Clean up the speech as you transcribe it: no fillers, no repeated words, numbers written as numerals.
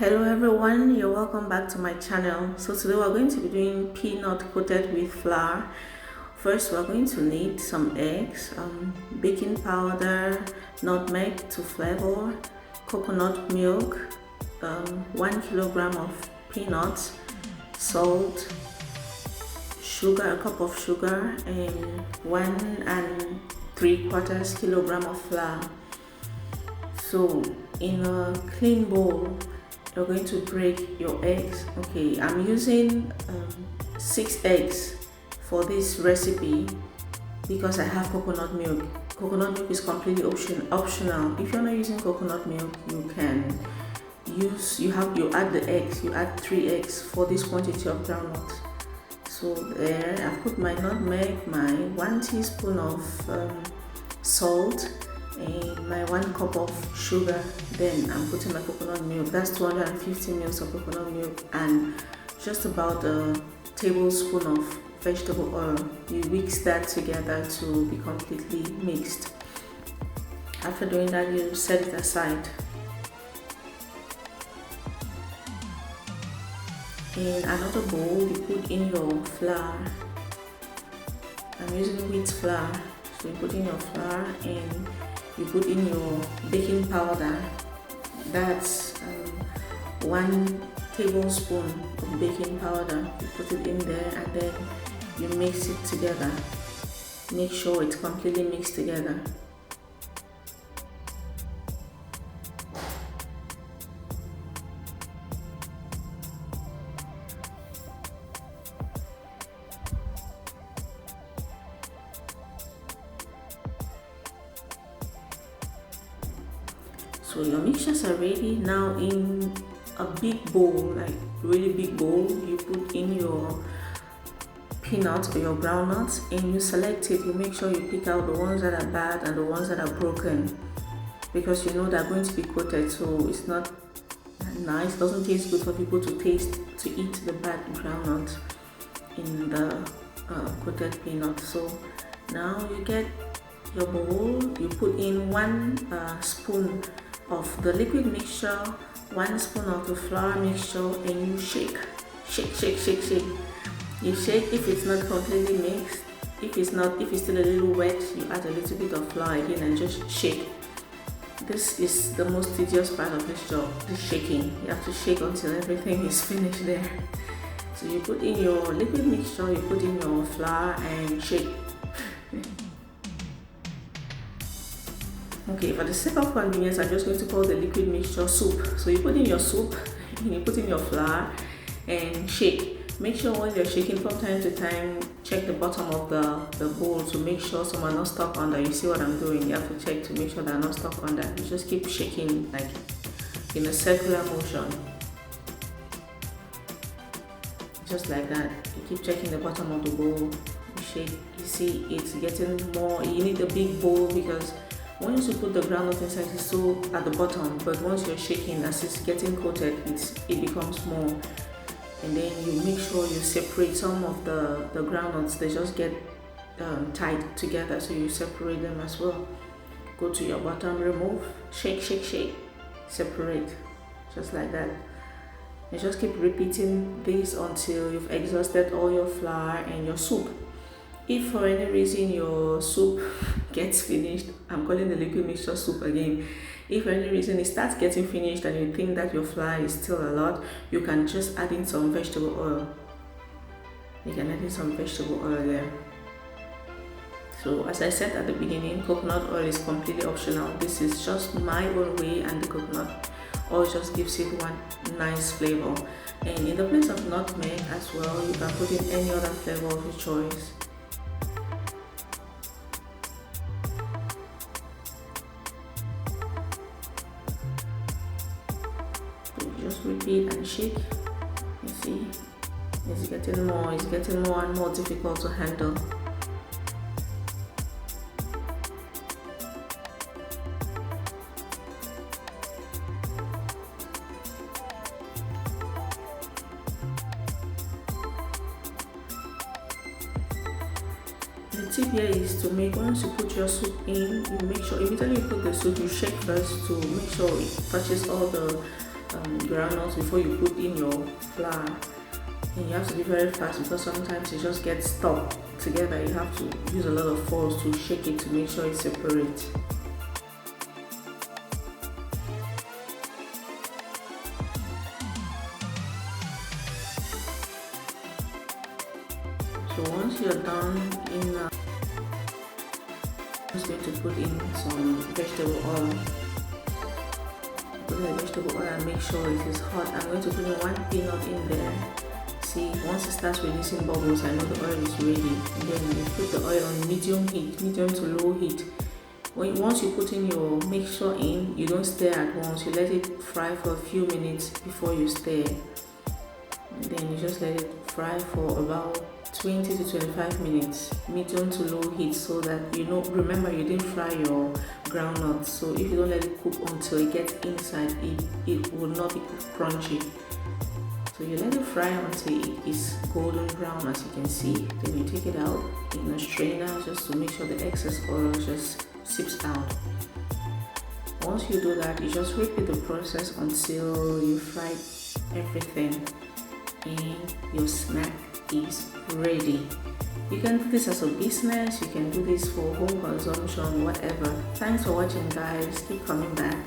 Hello everyone, you're welcome back to my channel. So today we're going to be doing peanut coated with flour. First we're going to need some eggs, baking powder, nutmeg to flavor, coconut milk, 1 kilogram of peanuts, salt, sugar, a cup of sugar, and 1 3/4 kilogram of flour. So in a clean bowl, you're going to break your eggs. Okay, I'm using 6 eggs for this recipe because I have coconut milk. Coconut milk is completely optional. If you're not using coconut milk, you can you add the eggs. You add 3 eggs for this quantity of groundnut. So there, I've put my nutmeg, my 1 teaspoon of salt, and my 1 cup of sugar. Then I'm putting my coconut milk. That's 250 ml of coconut milk and just about a tablespoon of vegetable oil. You mix that together to be completely mixed. After doing that, you set it aside. In another bowl, you put in your flour. I'm using wheat flour. So you put in your flour and you put in your baking powder. That's 1 tablespoon of baking powder. You put it in there and then you mix it together. Make sure it's completely mixed together. So your mixtures are ready. Now in a big bowl, like really big bowl, you put in your peanuts or your groundnuts and you select it. You make sure you pick out the ones that are bad and the ones that are broken, because you know they're going to be coated, so it's not nice. It doesn't taste good for people to eat the bad groundnut in the coated peanut. So now you get your bowl, you put in 1 spoon of the liquid mixture, 1 spoon of the flour mixture, and you shake. You shake. If it's not completely mixed, if it's still a little wet, you add a little bit of flour again and just shake. This is the most tedious part of this job, the shaking. You have to shake until everything is finished there. So you put in your liquid mixture, you put in your flour and shake. Okay, for the sake of convenience, I'm just going to call the liquid mixture soup. So you put in your soup, you put in your flour and shake. Make sure when you're shaking from time to time, check the bottom of the bowl to make sure some are not stuck under. You see what I'm doing? You have to check to make sure they're not stuck under. You just keep shaking like in a circular motion. Just like that. You keep checking the bottom of the bowl. You shake. You see it's getting more. You need a big bowl because once you put the groundnut inside, it's still at the bottom, but once you're shaking, as it's getting coated, it becomes more. And then you make sure you separate some of the groundnuts. They just get tied together, so you separate them as well. Go to your bottom, remove, shake, separate, just like that. You just keep repeating this until you've exhausted all your flour and your soup. If for any reason your soup gets finished, I'm calling the liquid mixture soup again. If for any reason it starts getting finished and you think that your flour is still a lot, you can just add in some vegetable oil. You can add in some vegetable oil there. So as I said at the beginning, coconut oil is completely optional. This is just my own way, and the coconut oil just gives it one nice flavor. And in the place of nutmeg as well, you can put in any other flavor of your choice. Just repeat and shake. You see, it's getting more and more difficult to handle. The tip here is to make, once you put your soup in, you make sure immediately you put the soup, you shake first to make sure it touches all the groundnuts before you put in your flour. And you have to be very fast because sometimes it just gets stuck together. You have to use a lot of force to shake it to make sure it separates. So once you're done in, I'm just going to put in some vegetable oil. Put in the vegetable oil and make sure it is hot. I'm going to put in 1 peanut in there. See, once it starts releasing bubbles, I know the oil is ready. And then you put the oil on medium heat, medium to low heat. Once you put in your mixture in, you don't stir at once. You let it fry for a few minutes before you stir. And then you just let it fry for about 20 to 25 minutes, medium to low heat, so that remember you didn't fry your groundnuts. So if you don't let it cook until it gets inside, it will not be crunchy. So you let it fry until it is golden brown, as you can see. Then you take it out in a strainer just to make sure the excess oil just seeps out. Once you do that, you just repeat the process until you fry everything and your snack is ready. You can do this as a business, you can do this for home consumption, whatever. Thanks for watching, guys. Keep coming back.